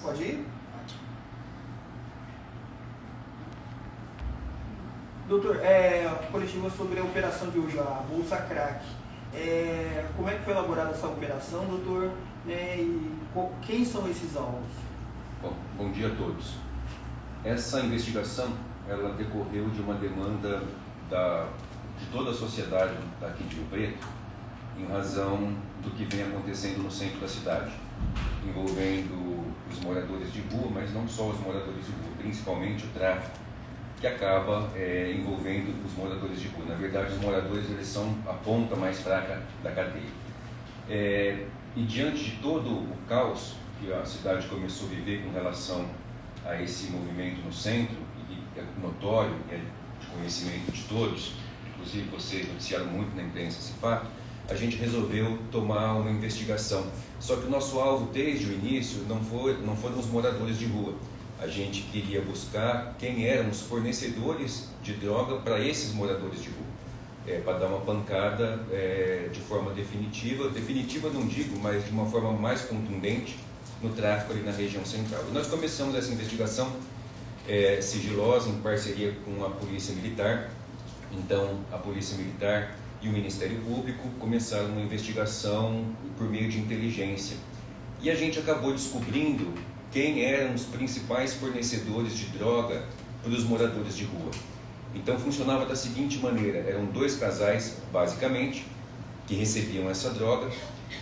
Pode ir? Doutor, a coletiva sobre a operação de hoje, a Bolsa Crack. Como é que foi elaborada essa operação, doutor? E quem são esses alvos? Bom dia a todos. Essa investigação ela decorreu de uma demanda de toda a sociedade daqui de Rio Preto, em razão do que vem acontecendo no centro da cidade, envolvendo os moradores de rua, mas não só os moradores de rua, principalmente o tráfico, que acaba envolvendo os moradores de rua. Na verdade, os moradores eles são a ponta mais fraca da cadeia. E diante de todo o caos que a cidade começou a viver com relação a esse movimento no centro, e é notório, é de conhecimento de todos, inclusive vocês noticiaram muito na imprensa esse fato, a gente resolveu tomar uma investigação. Só que o nosso alvo desde o início não foram os moradores de rua. A gente queria buscar quem eram os fornecedores de droga para esses moradores de rua, para dar uma pancada de forma definitiva não digo, mas de uma forma mais contundente no tráfico ali na região central. E nós começamos essa investigação sigilosa, em parceria com a Polícia Militar. Então, a Polícia Militar e o Ministério Público começaram uma investigação por meio de inteligência. E a gente acabou descobrindo quem eram os principais fornecedores de droga para os moradores de rua. Então funcionava da seguinte maneira: eram 2 casais, basicamente, que recebiam essa droga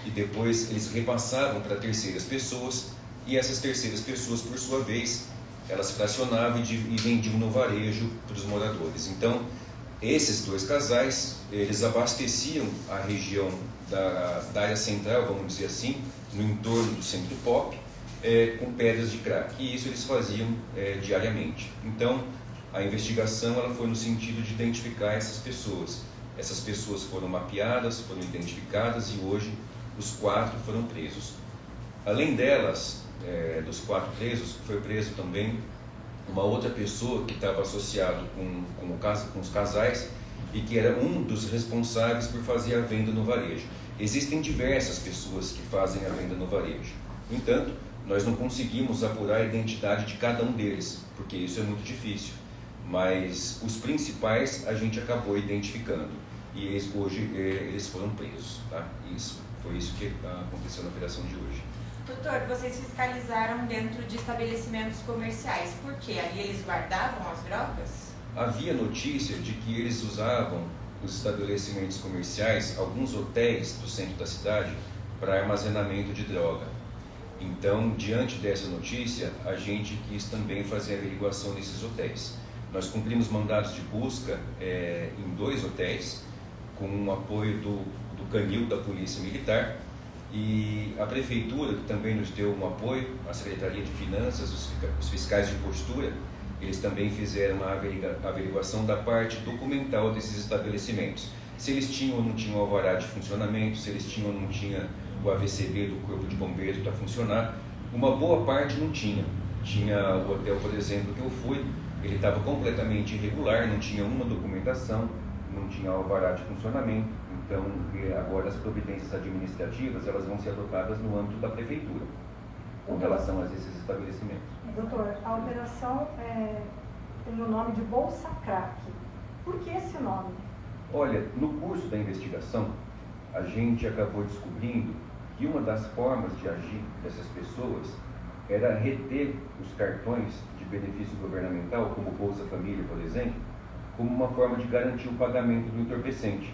e depois eles repassavam para terceiras pessoas, e essas terceiras pessoas, por sua vez, elas fracionavam e vendiam no varejo para os moradores. Então, esses 2 casais, eles abasteciam a região da área central, vamos dizer assim, no entorno do centro pop, com pedras de crack, e isso eles faziam diariamente. Então, a investigação ela foi no sentido de identificar essas pessoas. Essas pessoas foram mapeadas, foram identificadas e hoje os 4 foram presos. Além delas, dos 4 presos, foi preso também uma outra pessoa que estava associado com os casais e que era um dos responsáveis por fazer a venda no varejo. Existem diversas pessoas que fazem a venda no varejo. No entanto, nós não conseguimos apurar a identidade de cada um deles, porque isso é muito difícil. Mas os principais a gente acabou identificando e hoje eles foram presos. Tá? Foi isso que aconteceu na operação de hoje. Doutor, vocês fiscalizaram dentro de estabelecimentos comerciais. Por quê? Ali eles guardavam as drogas? Havia notícia de que eles usavam os estabelecimentos comerciais, alguns hotéis do centro da cidade, para armazenamento de droga. Então, diante dessa notícia, a gente quis também fazer a averiguação desses hotéis. Nós cumprimos mandados de busca em 2 hotéis, com o apoio do Canil da Polícia Militar, e a Prefeitura, que também nos deu um apoio, a Secretaria de Finanças, os fiscais de postura, eles também fizeram uma averiguação da parte documental desses estabelecimentos. Se eles tinham ou não tinham alvará de funcionamento, se eles tinham ou não tinham o AVCB do Corpo de Bombeiros para funcionar. Uma boa parte não tinha. Tinha o hotel, por exemplo, que eu fui, ele estava completamente irregular, não tinha uma documentação, não tinha alvará de funcionamento. Então, agora as providências administrativas elas vão ser adotadas no âmbito da Prefeitura, com relação a esses estabelecimentos. Doutor, a operação tem o nome de Bolsa Crack. Por que esse nome? Olha, no curso da investigação, a gente acabou descobrindo que uma das formas de agir dessas pessoas era reter os cartões de benefício governamental, como Bolsa Família, por exemplo, como uma forma de garantir o pagamento do entorpecente.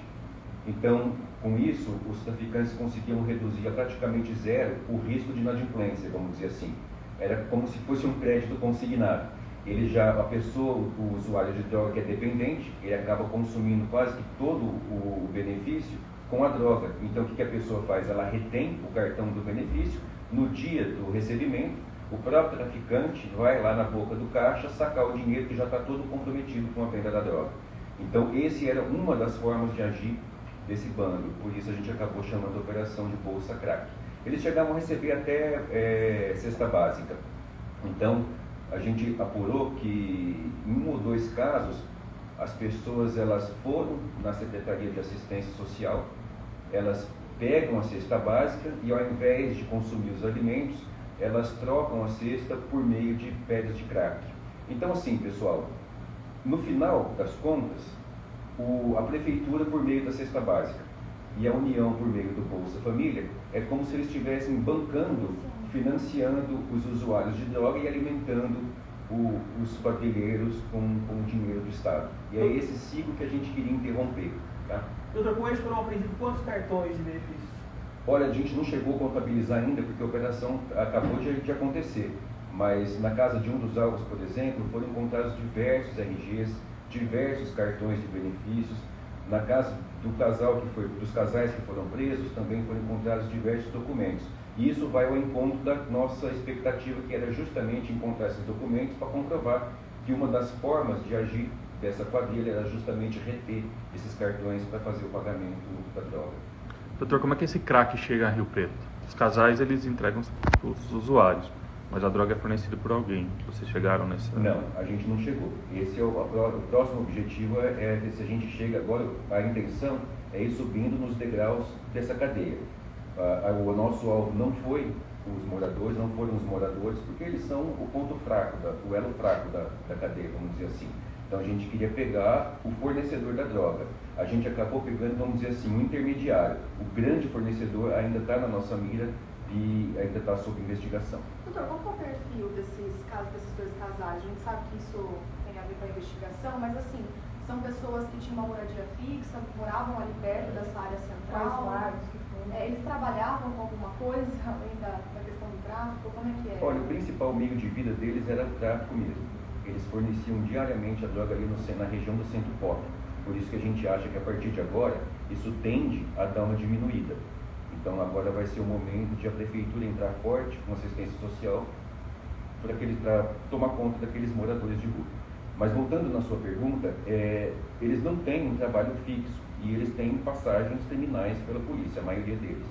Então, com isso, os traficantes conseguiam reduzir a praticamente zero o risco de inadimplência, vamos dizer assim. Era como se fosse um crédito consignado. A pessoa, o usuário de droga que é dependente, ele acaba consumindo quase que todo o benefício com a droga. Então, o que a pessoa faz? Ela retém o cartão do benefício. No dia do recebimento, o próprio traficante vai lá na boca do caixa sacar o dinheiro que já está todo comprometido com a venda da droga. Então, esse era uma das formas de agir desse bando. Por isso, a gente acabou chamando a operação de Bolsa Crack. Eles chegavam a receber até cesta básica. Então, a gente apurou que em 1 ou 2 casos, as pessoas elas foram na Secretaria de Assistência Social, elas pegam a cesta básica e ao invés de consumir os alimentos, elas trocam a cesta por meio de pedras de crack. Então, assim, pessoal, no final das contas, a prefeitura por meio da cesta básica e a União por meio do Bolsa Família é como se eles estivessem bancando, financiando os usuários de droga e alimentando os quadrilheiros com o dinheiro do Estado. E é esse ciclo que a gente queria interromper. Tá? Doutor, com eles foram apreendidos quantos cartões de benefícios? Olha, a gente não chegou a contabilizar ainda porque a operação acabou de acontecer. Mas na casa de um dos alvos, por exemplo, foram encontrados diversos RGs, diversos cartões de benefícios. Na casa dos casais que foram presos, também foram encontrados diversos documentos. E isso vai ao encontro da nossa expectativa, que era justamente encontrar esses documentos para comprovar que uma das formas de agir dessa quadrilha era justamente reter esses cartões para fazer o pagamento da droga. Doutor, como é que esse crack chega a Rio Preto? Os casais, eles entregam os usuários, mas a droga é fornecida por alguém. Vocês chegaram nessa... Não, a gente não chegou. Esse é o próximo objetivo, é ver se a gente chega agora. A intenção é ir subindo nos degraus dessa cadeia. O nosso alvo não foi os moradores, não foram os moradores, porque eles são o ponto fraco, o elo fraco da cadeia, vamos dizer assim. Então a gente queria pegar o fornecedor da droga. A gente acabou pegando, vamos dizer assim, um intermediário. O grande fornecedor ainda está na nossa mira e ainda está sob investigação. Doutor, qual que é o perfil desses dois casais? A gente sabe que isso tem a ver com a investigação, mas assim, são pessoas que tinham uma moradia fixa, moravam ali perto dessa área central. Eles trabalhavam com alguma coisa além da questão do tráfico? Como é que é? Olha, o principal meio de vida deles era o tráfico mesmo. Eles forneciam diariamente a droga ali na região do Centro Pop. Por isso que a gente acha que a partir de agora, isso tende a dar uma diminuída. Então agora vai ser o momento de a prefeitura entrar forte com assistência social para tomar conta daqueles moradores de rua. Mas voltando na sua pergunta, eles não têm um trabalho fixo e eles têm passagens criminais pela polícia, a maioria deles.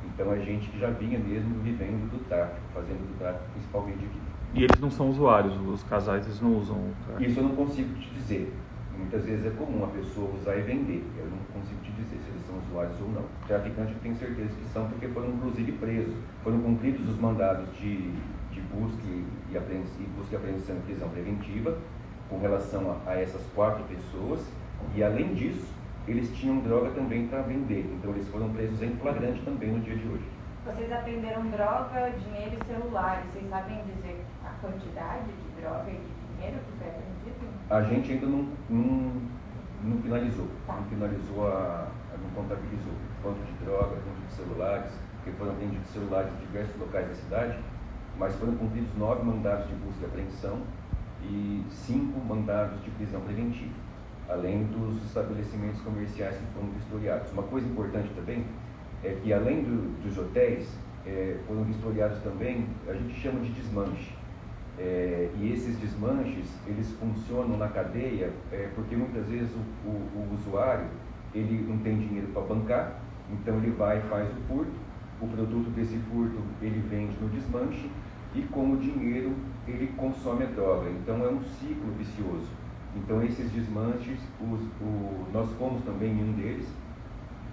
Então é gente que já vinha mesmo vivendo do tráfico, fazendo do tráfico principalmente de vida. E eles não são usuários, os casais eles não usam o crack? Isso eu não consigo te dizer. Muitas vezes é comum a pessoa usar e vender. Eu não consigo te dizer se eles são usuários ou não. Traficantes eu tenho certeza que são, porque foram inclusive presos. Foram cumpridos os mandados de busca e apreensão e prisão preventiva com relação a essas 4 pessoas. E além disso, eles tinham droga também para vender. Então eles foram presos em flagrante também no dia de hoje. Vocês apreenderam droga, dinheiro e celulares. Vocês sabem dizer a quantidade de droga e de dinheiro que foi apreendido? A gente ainda não finalizou. Tá. Não contabilizou quanto de droga, quanto de celulares, porque foram apreendidos celulares em diversos locais da cidade, mas foram cumpridos 9 mandados de busca e apreensão e 5 mandados de prisão preventiva, além dos estabelecimentos comerciais que foram vistoriados. Uma coisa importante também é que, além dos hotéis, foram vistoriados também, a gente chama de desmanche. E esses desmanches, eles funcionam na cadeia porque muitas vezes o usuário ele não tem dinheiro para bancar, então ele vai e faz o furto, o produto desse furto ele vende no desmanche e com o dinheiro ele consome a droga. Então é um ciclo vicioso. Então esses desmanches, nós fomos também em um deles.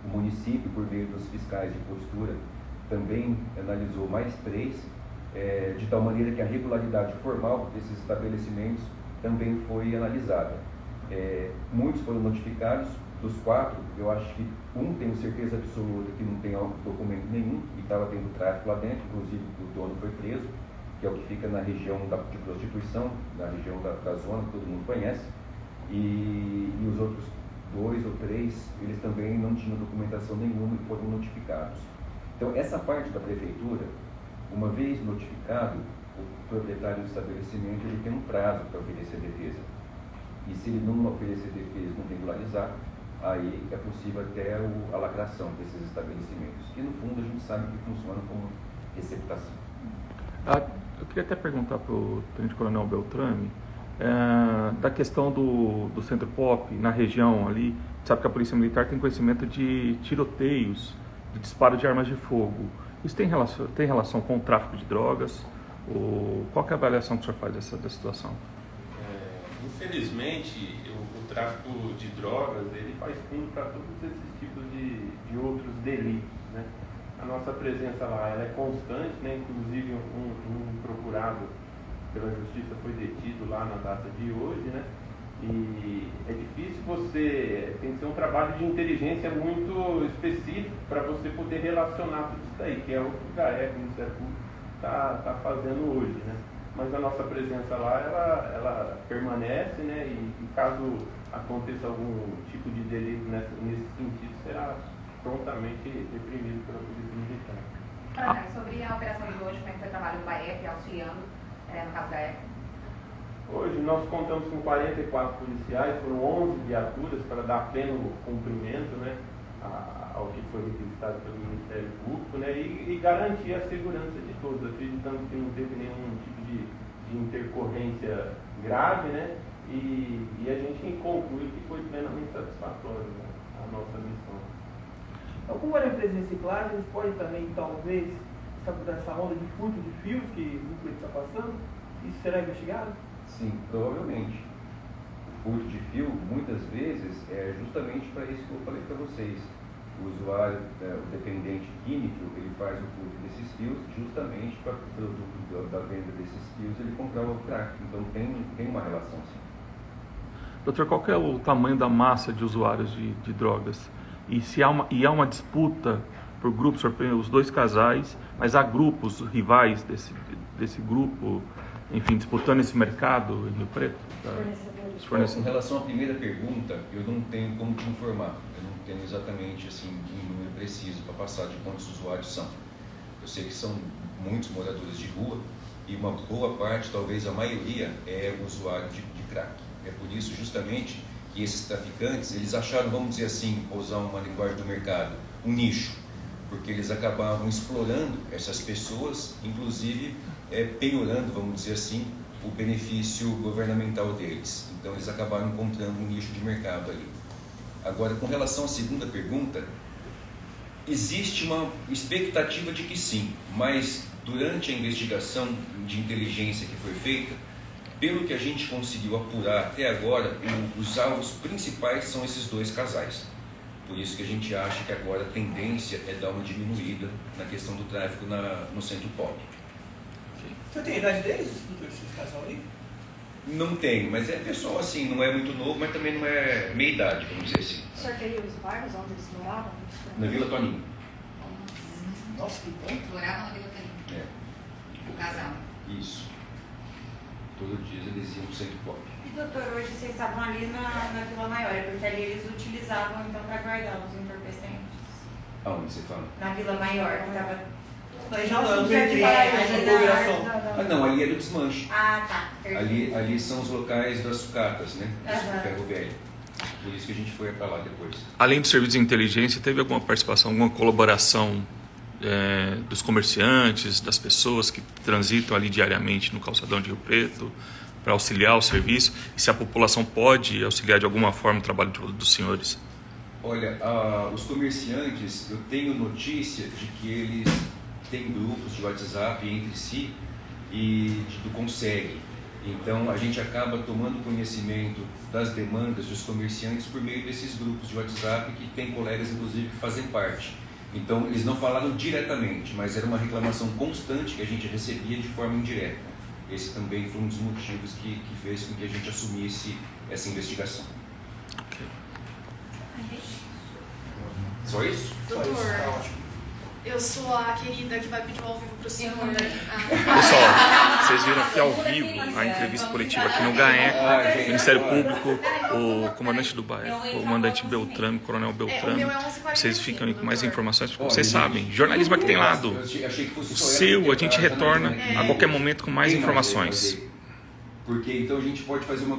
O município, por meio dos fiscais de postura, também analisou mais 3, de tal maneira que a regularidade formal desses estabelecimentos também foi analisada. Muitos foram notificados, dos 4, eu acho que um tenho certeza absoluta que não tem documento nenhum e estava tendo tráfico lá dentro, inclusive o dono foi preso, que é o que fica na região de prostituição, na região da zona que todo mundo conhece, e os outros 2 ou 3, eles também não tinham documentação nenhuma e foram notificados. Então, essa parte da prefeitura, uma vez notificado, o proprietário do estabelecimento ele tem um prazo para oferecer defesa. E se ele não oferecer defesa, não regularizar, aí é possível até a lacração desses estabelecimentos, que no fundo a gente sabe que funciona como receptação. Eu queria até perguntar para o Tenente Coronel Beltrame, da questão do Centro Pop, na região ali, sabe que a Polícia Militar tem conhecimento de tiroteios, de disparo de armas de fogo. Isso tem relação com o tráfico de drogas? Qual que é a avaliação que o senhor faz dessa situação? Infelizmente, o tráfico de drogas ele faz fundo para todos esses tipos de outros delitos, né? A nossa presença lá ela é constante, né? Inclusive um procurado pela justiça foi detido lá na data de hoje, né? E é difícil tem que ser um trabalho de inteligência muito específico para você poder relacionar tudo isso daí, que é o que o GAECO, o Ministério Público, está fazendo hoje, né? Mas a nossa presença lá, ela permanece, né? E caso aconteça algum tipo de delito nesse sentido, será prontamente reprimido pela Polícia Militar. Sobre a operação de hoje, como é que foi o trabalho do BAEP auxiliando, no caso da ECO? Hoje nós contamos com 44 policiais, foram 11 viaturas para dar pleno cumprimento, né, ao que foi requisitado pelo Ministério Público, né, e garantir a segurança de todos. Acreditamos que não teve nenhum tipo de intercorrência grave, né, e a gente conclui que foi plenamente satisfatório, né, a nossa missão. Então, como era empresa reciclagem, eles podem também, talvez, essa onda de furto de fios que o Nuclear está passando? Isso será investigado? Sim, provavelmente. O furto de fio, muitas vezes, é justamente para isso que eu falei para vocês. O usuário, o dependente químico, ele faz o furto desses fios justamente para o produto da venda desses fios ele comprar o crack. Então tem uma relação, sim. Doutor, qual que é o tamanho da massa de usuários de drogas? E se há uma disputa por grupos, os dois casais, mas há grupos rivais desse grupo, enfim, disputando esse mercado em Rio Preto? Com relação à primeira pergunta, eu não tenho como te informar. Eu não tenho exatamente assim, um número preciso para passar de quantos usuários são. Eu sei que são muitos moradores de rua e uma boa parte, talvez a maioria, é usuário de crack. É por isso, justamente, que esses traficantes, eles acharam, vamos dizer assim, usar uma linguagem do mercado, um nicho, porque eles acabavam explorando essas pessoas, inclusive penhorando, vamos dizer assim, o benefício governamental deles. Então eles acabaram encontrando um nicho de mercado ali. Agora, com relação à segunda pergunta, existe uma expectativa de que sim, mas durante a investigação de inteligência que foi feita, pelo que a gente conseguiu apurar até agora, os alvos principais são esses dois casais. Por isso que a gente acha que agora a tendência é dar uma diminuída na questão do tráfico no centro pobre. Você tem a idade deles, esse casal aí? Não tem, mas é pessoal assim, não é muito novo, mas também não é meia idade, vamos dizer assim. O senhor teria os bairros onde eles moravam? Na Vila Toninho. Nossa, que bom. Moravam na Vila Toninho. O casal. Isso. Todos os dias eles iam para o centro pobre. E doutor, hoje vocês estavam ali na Vila Maior, porque ali eles utilizavam então para guardar os entorpecentes. Aonde você fala? Na Vila Maior, que estava... Não, ali é do desmanche. Ah, tá. Ali são os locais das sucatas, né? Do ferro velho. Por isso que a gente foi para lá depois. Além do serviço de inteligência, teve alguma participação, alguma colaboração dos comerciantes, das pessoas que transitam ali diariamente no calçadão de Rio Preto, para auxiliar o serviço? E se a população pode auxiliar de alguma forma o trabalho dos senhores? Olha, os comerciantes, eu tenho notícia de que eles têm grupos de WhatsApp entre si e do Consegue. Então, a gente acaba tomando conhecimento das demandas dos comerciantes por meio desses grupos de WhatsApp, que tem colegas, inclusive, que fazem parte. Então, eles não falaram diretamente, mas era uma reclamação constante que a gente recebia de forma indireta. Esse também foi um dos motivos que fez com que a gente assumisse essa investigação. Okay. Só isso? Doutor, eu sou a querida que vai pedir ao vivo para o senhor. Pessoal, vocês viram aqui ao vivo a entrevista coletiva aqui no GAECO, Ministério Público, o comandante do BAEF, o comandante Beltrame, o coronel Beltrame. Vocês ficam aí com mais informações, porque vocês sabem, jornalismo aqui tem lado. O seu, a gente retorna a qualquer momento com mais informações. Porque então a gente pode fazer uma